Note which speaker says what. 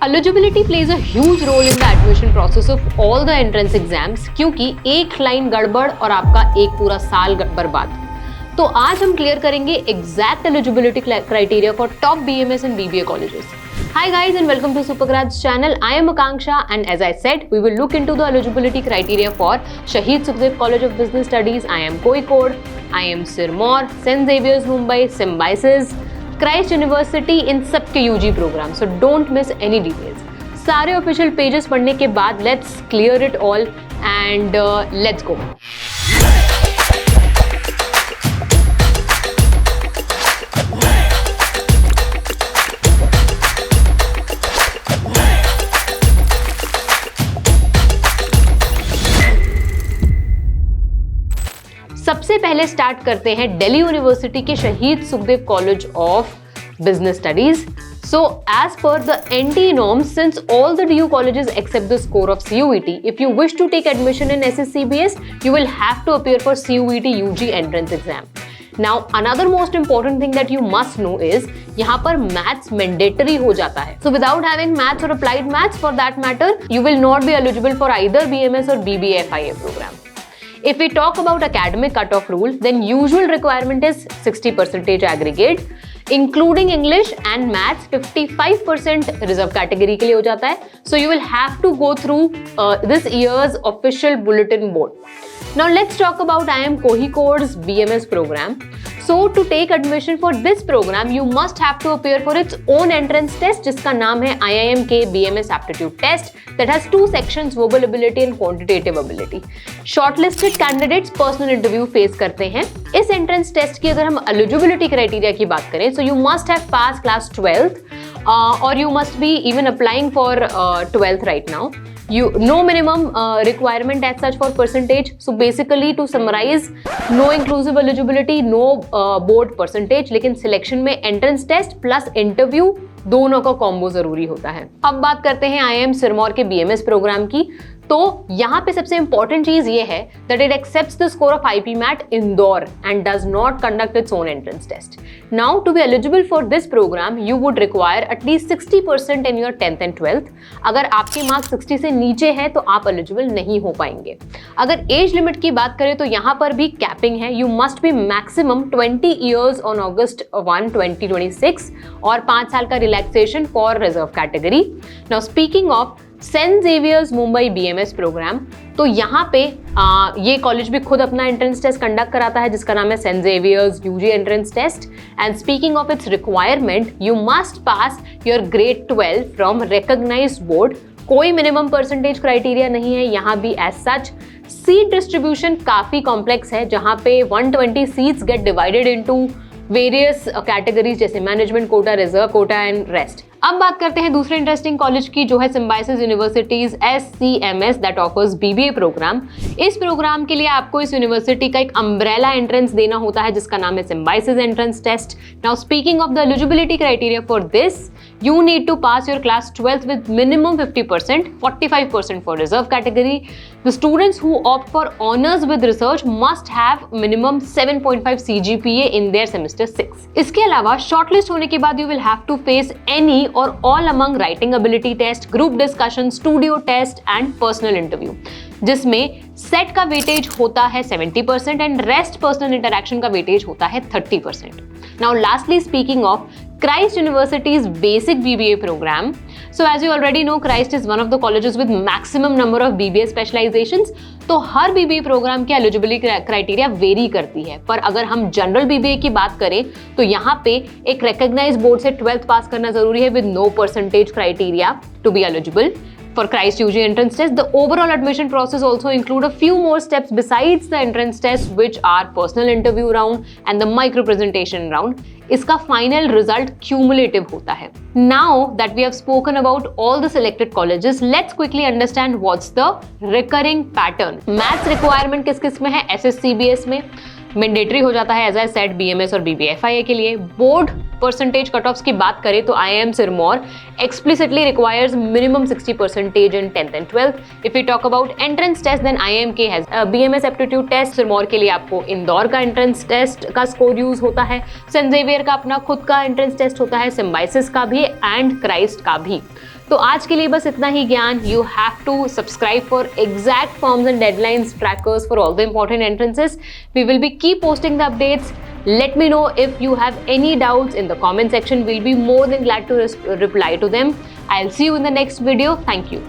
Speaker 1: Eligibility plays a huge role in the admission process of all the entrance exams क्योंकि एक line गड़बड़ और आपका एक पूरा साल बर्बाद। तो आज हम क्लियर करेंगे exact eligibility criteria for top BMS and BBA colleges. Hi guys and welcome to Supergrads channel. I am Akanksha and as I said, we will look into the eligibility criteria for Shahid Sukhdev College of Business Studies, IIM Kozhikode, IIM Sirmaur, St. Xavier's Mumbai, Symbiosis, Christ university, इन सब के UG program. So don't miss any details. सारे official pages पढ़ने के बाद let's clear it all and let's go. सबसे पहले start करते हैं दिल्ली यूनिवर्सिटी के Shaheed Sukhdev college of business studies. So as per the NT norms, since all the DU colleges accept the score of CUET, if you wish to take admission in SSCBS, you will have to appear for CUET UG entrance exam. Now another most important thing that you must know is यहाँ पर maths mandatory हो जाता है. So without having maths or applied maths for that matter, you will not be eligible for either BMS or BBA FIA program. If we talk about academic cutoff rule, then usual requirement is 60% aggregate, including English and Maths. 55% reserve category के लिए हो जाता है. So you will have to go through this year's official bulletin board. Now let's talk about IIM Kozhikode's BMS program. So to take admission for this program, you must have to appear for its own entrance test, जिसका नाम है IIM K BMS Aptitude Test, that has two sections, verbal ability and quantitative ability. Shortlisted candidates personal interview face करते हैं. इस entrance test की अगर हम eligibility criteria की बात करें, so you must have passed class 12th, or you must be even applying for 12th right now. No minimum requirement as such for percentage. So basically to summarize, no inclusive eligibility, no board percentage, लेकिन selection में entrance test plus interview दोनों का combo जरूरी होता है. अब बात करते हैं IIM सिरमौर के BMS प्रोग्राम की. तो यहाँ पे सबसे इंपॉर्टेंट चीज ये है that it accepts the score of IP MAT Indore and does not conduct its own entrance test. Now to be eligible for this program, you would require at least 60% in your 10th and 12th. अगर आपके marks 60 से नीचे हैं तो आप eligible नहीं हो पाएंगे. अगर एज लिमिट की बात करें तो यहाँ पर भी कैपिंग है. You must be maximum 20 years on August 1, 2026 और 5 साल का relaxation for reserve category. Now speaking of Saint Xavier's Mumbai BMS program, तो यहाँ पे ये कॉलेज भी खुद अपना एंट्रेंस टेस्ट कंडक्ट कराता है जिसका नाम है saint Xavier's UG entrance test. And speaking of its requirement, you must pass your grade 12 from recognised board. कोई मिनिमम परसेंटेज क्राइटेरिया नहीं है यहाँ भी एज सच. सीट डिस्ट्रीब्यूशन काफी कॉम्प्लेक्स है जहाँ पे 120 seats get divided into various categories जैसे management quota, reserve quota and rest. अब बात करते हैं दूसरे इंटरेस्टिंग कॉलेज की जो है Symbiosis universities SCMS that offers BBA program. इस प्रोग्राम के लिए आपको इस यूनिवर्सिटी का एक अम्ब्रेला एंट्रेंस देना होता है जिसका नाम है Symbiosis entrance test. Now speaking of the eligibility criteria for this, you need to pass your class 12th with minimum 50%, 45% for reserve category. The students who opt for honors with research must have minimum 7.5 CGPA in their semester 6. इसके अलावा shortlist होने के बाद you will have to face any or all among writing ability test, group discussion, studio test and personal interview, जिसमें set का weightage होता है 70% and rest personal interaction का वेटेज होता है 30%. Now lastly speaking of Christ University's basic BBA program. So as you already know, Christ is one of the colleges with maximum number of BBA specializations. तो हर BBA programme की eligibility criteria very करती है. पर अगर हम general BBA की बात करें तो यहाँ पे एक रिकॉग्नाइज बोर्ड से 12th पास करना जरूरी है with no percentage criteria to be eligible for Christ UG entrance test. The overall admission process also include a few more steps besides the entrance test, which are personal interview round and the micro presentation round. इसका final result cumulative होता है. Now that we have spoken about all the selected colleges, let's quickly understand what's the recurring pattern. Maths requirement किस किस में है? SSCBS में mandatory हो जाता है एज आई सेड BMS और BBA FIA के लिए. बोर्ड परसेंटेज कट ऑफ्स की बात करें तो IIM Sirmaur explicitly requires minimum 60% in 10th and 12th. If we talk about entrance test, then IIMK has a BMS aptitude test. Sirmaur के लिए आपको इंदौर का एंट्रेंस टेस्ट का स्कोर यूज होता है. सेंट जेवियर का अपना खुद का एंट्रेंस टेस्ट होता है, सिम्बायोसिस का भी एंड क्राइस्ट का भी. तो आज के लिए बस इतना ही ज्ञान. You have to subscribe for exact forms and deadlines trackers for all the important entrances. We will be keep posting the updates. Let me know if you have any doubts in the comment section. We'll be more than glad to reply to them. I'll see you in the next video. Thank you.